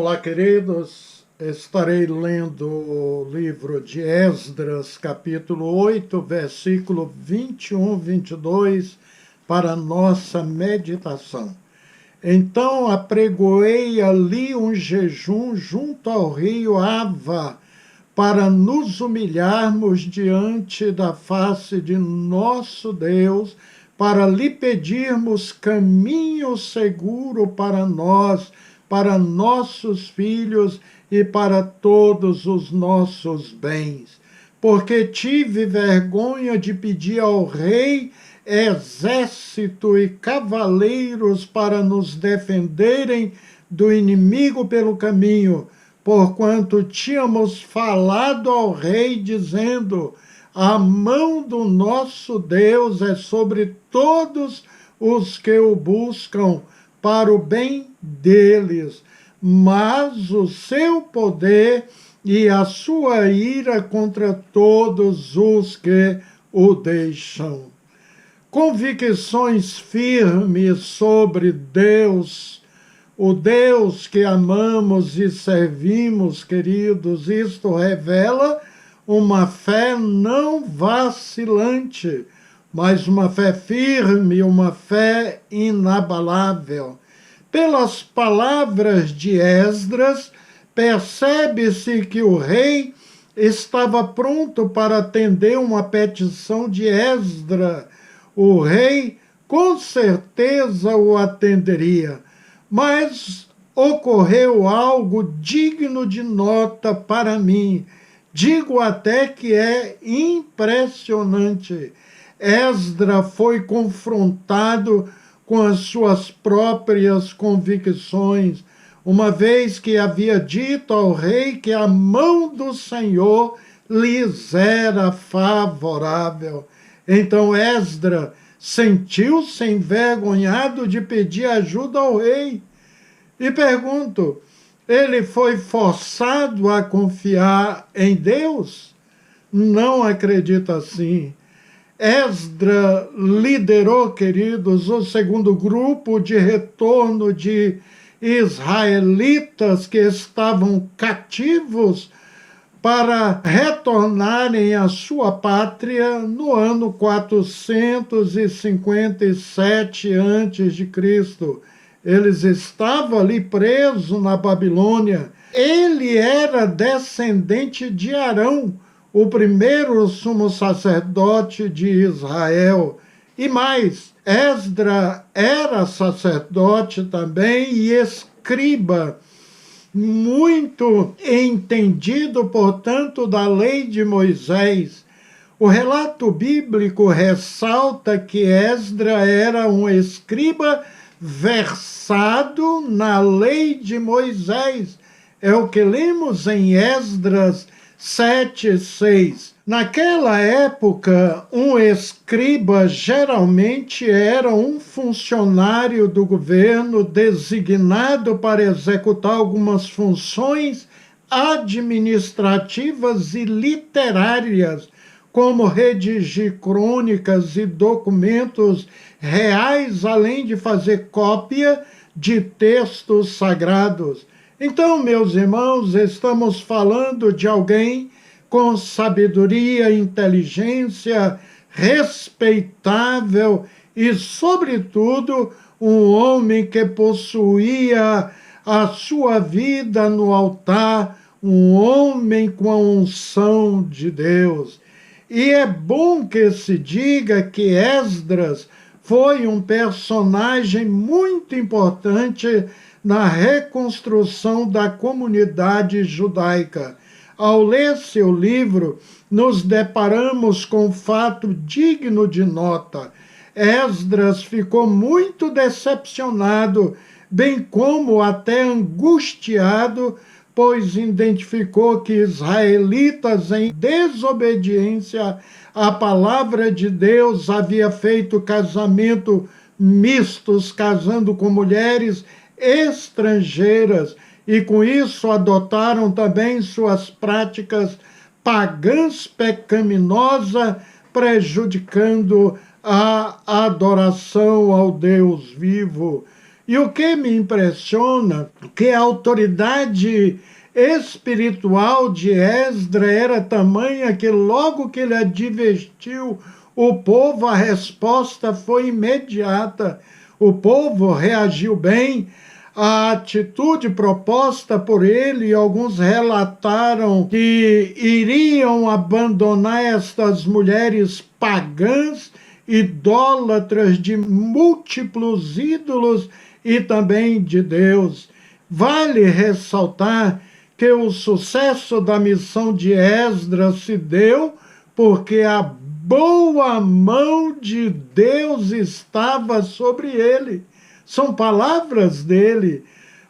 Olá, queridos. Estarei lendo o livro de Esdras, capítulo 8, versículo 21, 22, para nossa meditação. Então apregoei ali um jejum junto ao rio Ava, para nos humilharmos diante da face de nosso Deus, para lhe pedirmos caminho seguro para nós, para nossos filhos e para todos os nossos bens. Porque tive vergonha de pedir ao rei exército e cavaleiros para nos defenderem do inimigo pelo caminho, porquanto tínhamos falado ao rei, dizendo: a mão do nosso Deus é sobre todos os que o buscam, para o bem deles, mas o seu poder e a sua ira contra todos os que o deixam. Convicções firmes sobre Deus, o Deus que amamos e servimos, queridos. Isto revela uma fé não vacilante, mas uma fé firme, uma fé inabalável. Pelas palavras de Esdras, percebe-se que o rei estava pronto para atender uma petição de Esdras. O rei com certeza o atenderia, mas ocorreu algo digno de nota para mim. Digo até que é impressionante. Esdras foi confrontado com as suas próprias convicções, uma vez que havia dito ao rei que a mão do Senhor lhes era favorável. Então Esdras sentiu-se envergonhado de pedir ajuda ao rei. E pergunto, ele foi forçado a confiar em Deus? Não acredito assim. Esdras liderou, queridos, o segundo grupo de retorno de israelitas que estavam cativos para retornarem à sua pátria no ano 457 a.C. Eles estavam ali presos na Babilônia. Ele era descendente de Arão, o primeiro sumo sacerdote de Israel. E mais, Esdras era sacerdote também e escriba, muito entendido, portanto, da lei de Moisés. O relato bíblico ressalta que Esdras era um escriba versado na lei de Moisés. É o que lemos em Esdras 7:6. Naquela época, um escriba geralmente era um funcionário do governo designado para executar algumas funções administrativas e literárias, como redigir crônicas e documentos reais, além de fazer cópia de textos sagrados. Então, meus irmãos, estamos falando de alguém com sabedoria, inteligência, respeitável e, sobretudo, um homem que possuía a sua vida no altar, um homem com a unção de Deus. E é bom que se diga que Esdras foi um personagem muito importante na reconstrução da comunidade judaica. Ao ler seu livro, nos deparamos com um fato digno de nota. Esdras ficou muito decepcionado, bem como até angustiado, pois identificou que israelitas em desobediência à palavra de Deus havia feito casamento mistos, casando com mulheres estrangeiras, e com isso adotaram também suas práticas pagãs pecaminosas, prejudicando a adoração ao Deus vivo. E o que me impressiona que a autoridade espiritual de Esdras era tamanha que logo que ele advertiu o povo, a resposta foi imediata. O povo reagiu bem à atitude proposta por ele, e alguns relataram que iriam abandonar estas mulheres pagãs, idólatras de múltiplos ídolos e também de Deus. Vale ressaltar que o sucesso da missão de Esdras se deu porque a boa mão de Deus estava sobre ele. São palavras dele.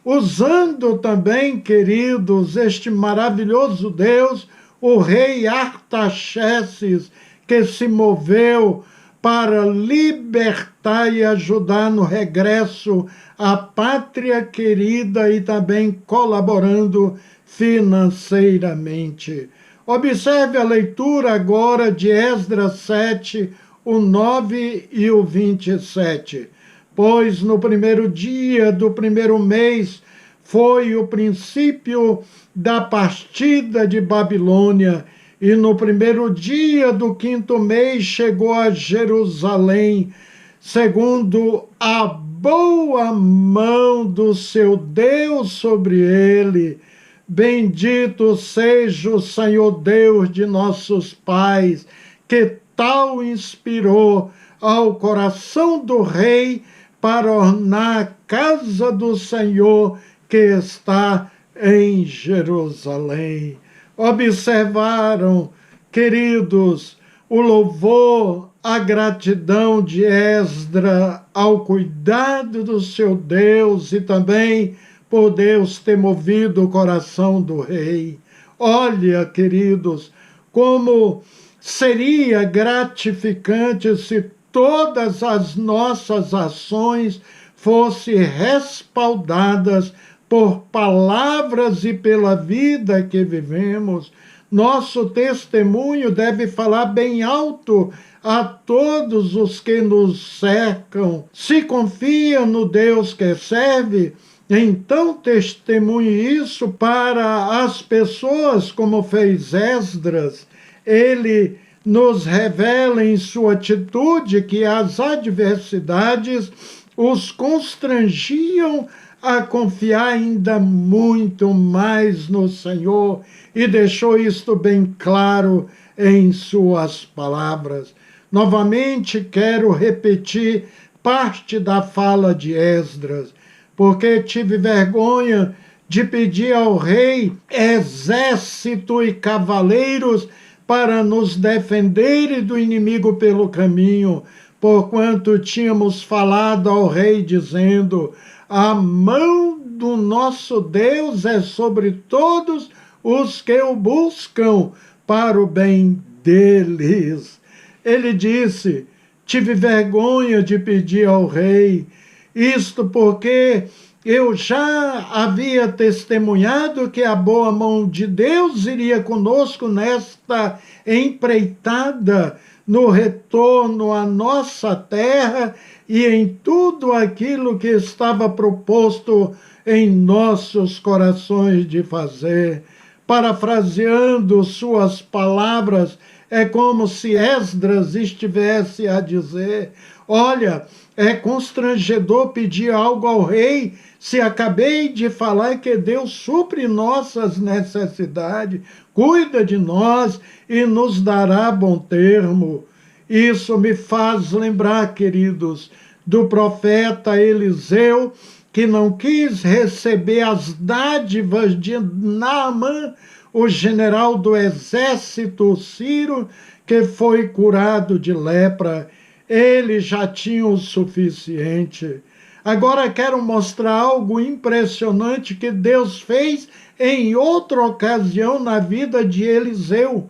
Usando também, queridos, este maravilhoso Deus, o rei Artaxerxes, que se moveu para libertar e ajudar no regresso à pátria querida e também colaborando financeiramente. Observe a leitura agora de Esdras 7, o 9 e o 27. Pois no primeiro dia do primeiro mês foi o princípio da partida de Babilônia, e no primeiro dia do quinto mês chegou a Jerusalém, segundo a boa mão do seu Deus sobre ele. Bendito seja o Senhor Deus de nossos pais, que tal inspirou ao coração do rei para ornar a casa do Senhor que está em Jerusalém. Observaram, queridos, o louvor, a gratidão de Esdras ao cuidado do seu Deus e também por Deus ter movido o coração do rei. Olha, queridos, como seria gratificante se todas as nossas ações fossem respaldadas por palavras e pela vida que vivemos. Nosso testemunho deve falar bem alto a todos os que nos cercam. Se confia no Deus que serve, então testemunhe isso para as pessoas, como fez Esdras. Ele nos revela em sua atitude que as adversidades os constrangiam a confiar ainda muito mais no Senhor, e deixou isto bem claro em suas palavras. Novamente quero repetir parte da fala de Esdras, porque tive vergonha de pedir ao rei exército e cavaleiros para nos defenderem do inimigo pelo caminho, porquanto tínhamos falado ao rei dizendo: a mão do nosso Deus é sobre todos os que o buscam para o bem deles. Ele disse: tive vergonha de pedir ao rei, isto porque eu já havia testemunhado que a boa mão de Deus iria conosco nesta empreitada, no retorno à nossa terra e em tudo aquilo que estava proposto em nossos corações de fazer. Parafraseando suas palavras, é como se Esdras estivesse a dizer: olha, é constrangedor pedir algo ao rei, se acabei de falar que Deus supre nossas necessidades, cuida de nós e nos dará bom termo. Isso me faz lembrar, queridos, do profeta Eliseu, que não quis receber as dádivas de Naamã, o general do exército sírio, que foi curado de lepra. Ele já tinha o suficiente. Agora quero mostrar algo impressionante que Deus fez em outra ocasião na vida de Eliseu.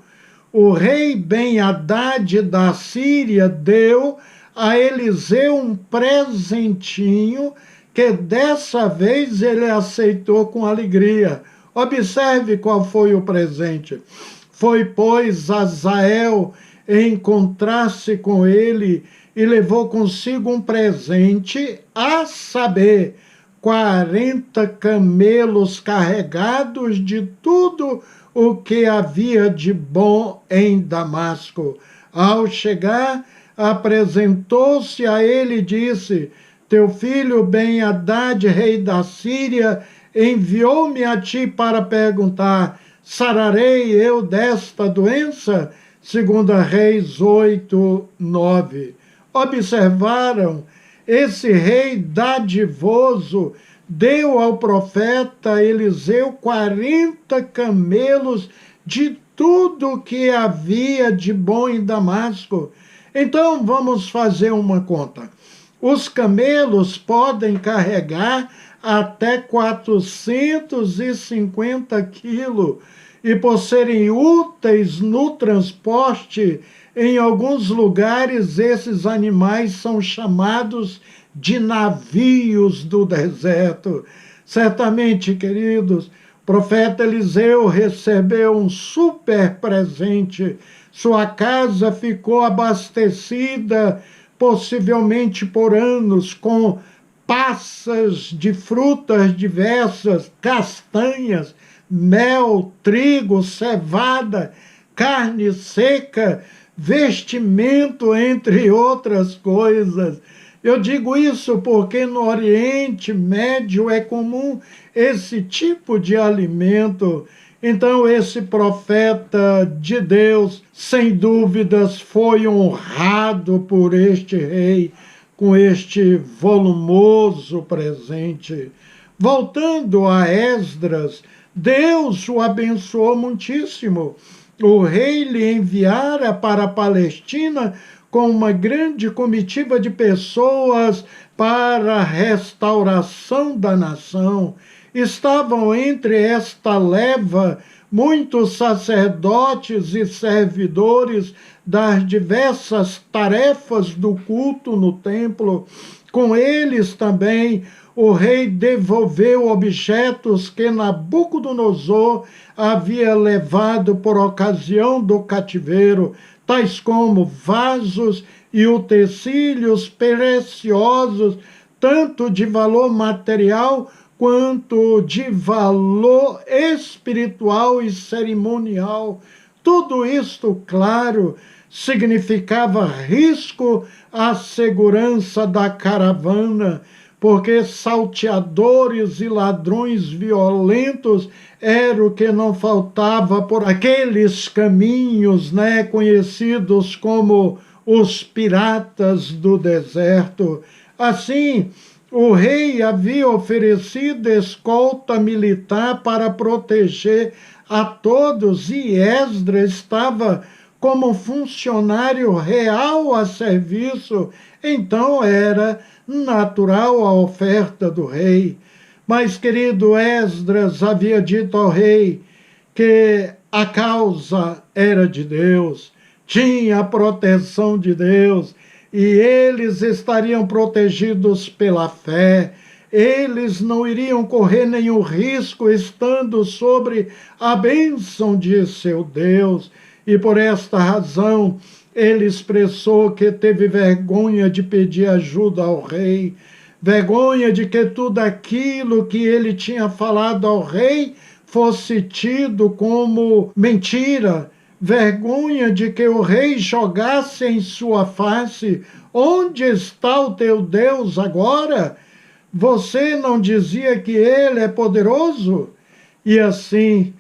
O rei Ben-Hadad da Síria deu a Eliseu um presentinho que dessa vez ele aceitou com alegria. Observe qual foi o presente. Foi, pois, Azael encontrar-se com ele e levou consigo um presente, a saber, 40 camelos carregados de tudo o que havia de bom em Damasco. Ao chegar, apresentou-se a ele e disse: teu filho Ben-Hadad, rei da Síria, enviou-me a ti para perguntar: sararei eu desta doença? Segunda Reis 8:9. Observaram? Esse rei dadivoso deu ao profeta Eliseu 40 camelos de tudo que havia de bom em Damasco. Então vamos fazer uma conta. Os camelos podem carregar até 450 quilos e, por serem úteis no transporte, em alguns lugares esses animais são chamados de navios do deserto. Certamente, queridos, o profeta Eliseu recebeu um super presente. Sua casa ficou abastecida, possivelmente por anos, com passas de frutas diversas, castanhas, mel, trigo, cevada, carne seca, vestimento, entre outras coisas. Eu digo isso porque no Oriente Médio é comum esse tipo de alimento. Então esse profeta de Deus, sem dúvidas, foi honrado por este rei com este volumoso presente. Voltando a Esdras, Deus o abençoou muitíssimo. O rei lhe enviara para a Palestina com uma grande comitiva de pessoas para a restauração da nação. Estavam entre esta leva muitos sacerdotes e servidores das diversas tarefas do culto no templo. Com eles também o rei devolveu objetos que Nabucodonosor havia levado por ocasião do cativeiro, tais como vasos e utensílios preciosos, tanto de valor material quanto de valor espiritual e cerimonial. Tudo isto, claro, significava risco à segurança da caravana, porque salteadores e ladrões violentos era o que não faltava por aqueles caminhos, conhecidos como os piratas do deserto. Assim, o rei havia oferecido escolta militar para proteger a todos, e Esdras estava como funcionário real a serviço. Então era natural a oferta do rei. Mas, querido, Esdras havia dito ao rei que a causa era de Deus, tinha a proteção de Deus, e eles estariam protegidos pela fé. Eles não iriam correr nenhum risco estando sobre a bênção de seu Deus. E por esta razão ele expressou que teve vergonha de pedir ajuda ao rei, vergonha de que tudo aquilo que ele tinha falado ao rei fosse tido como mentira, vergonha de que o rei jogasse em sua face: onde está o teu Deus agora? Você não dizia que ele é poderoso? E assim,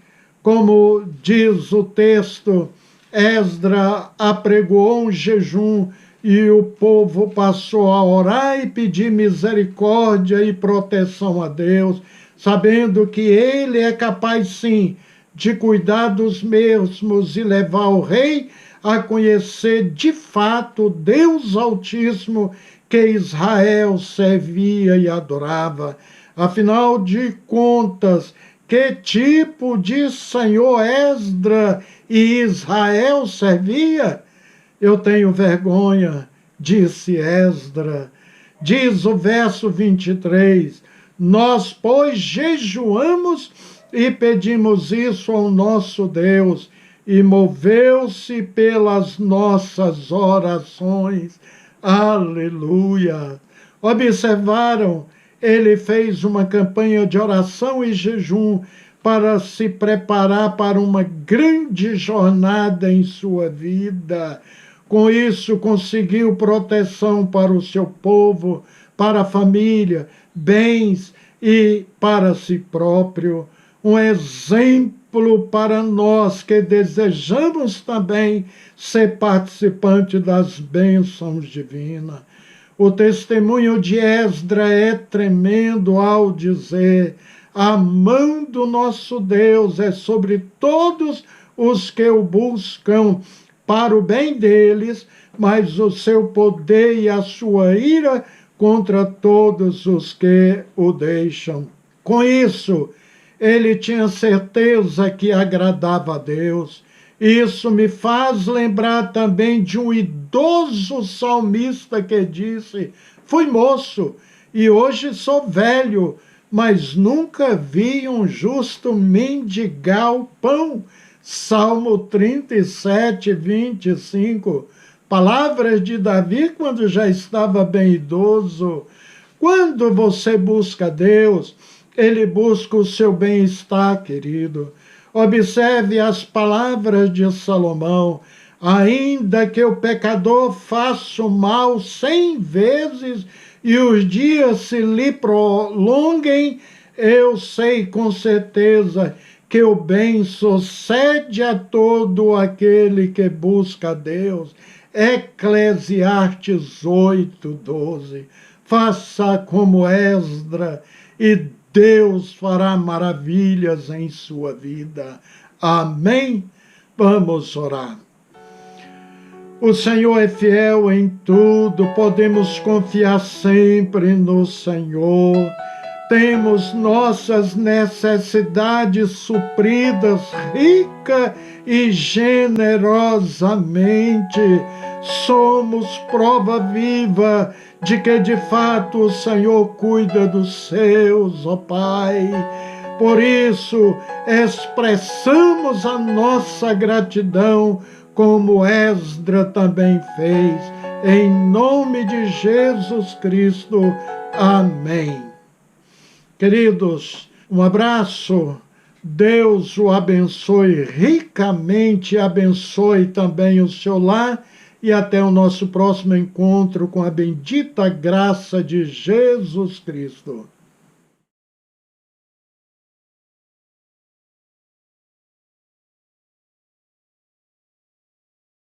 como diz o texto, Esdras apregoou um jejum e o povo passou a orar e pedir misericórdia e proteção a Deus, sabendo que ele é capaz sim de cuidar dos mesmos e levar o rei a conhecer de fato Deus Altíssimo, que Israel servia e adorava. Afinal de contas, que tipo de senhor Esdras e Israel servia? Eu tenho vergonha, disse Esdras. Diz o verso 23, nós, pois, jejuamos e pedimos isso ao nosso Deus, e moveu-se pelas nossas orações. Aleluia! Observaram? Ele fez uma campanha de oração e jejum para se preparar para uma grande jornada em sua vida. Com isso, conseguiu proteção para o seu povo, para a família, bens e para si próprio. Um exemplo para nós que desejamos também ser participante das bênçãos divinas. O testemunho de Esdras é tremendo ao dizer: amando nosso Deus é sobre todos os que o buscam para o bem deles, mas o seu poder e a sua ira contra todos os que o deixam. Com isso, ele tinha certeza que agradava a Deus. Isso me faz lembrar também de um idoso salmista que disse: fui moço e hoje sou velho, mas nunca vi um justo mendigar o pão. Salmo 37, 25. Palavras de Davi quando já estava bem idoso. Quando você busca Deus, Ele busca o seu bem-estar, querido. Observe as palavras de Salomão: ainda que o pecador faça o mal 100 vezes e os dias se lhe prolonguem, eu sei com certeza que o bem sucede a todo aquele que busca a Deus. Eclesiastes 8:12. Faça como Esdras e Deus fará maravilhas em sua vida. Amém? Vamos orar. O Senhor é fiel em tudo, podemos confiar sempre no Senhor. Temos nossas necessidades supridas rica e generosamente. Somos prova viva de que de fato o Senhor cuida dos seus, ó Pai. Por isso, expressamos a nossa gratidão, como Esdras também fez. Em nome de Jesus Cristo. Amém. Queridos, um abraço, Deus o abençoe ricamente, abençoe também o seu lar e até o nosso próximo encontro com a bendita graça de Jesus Cristo.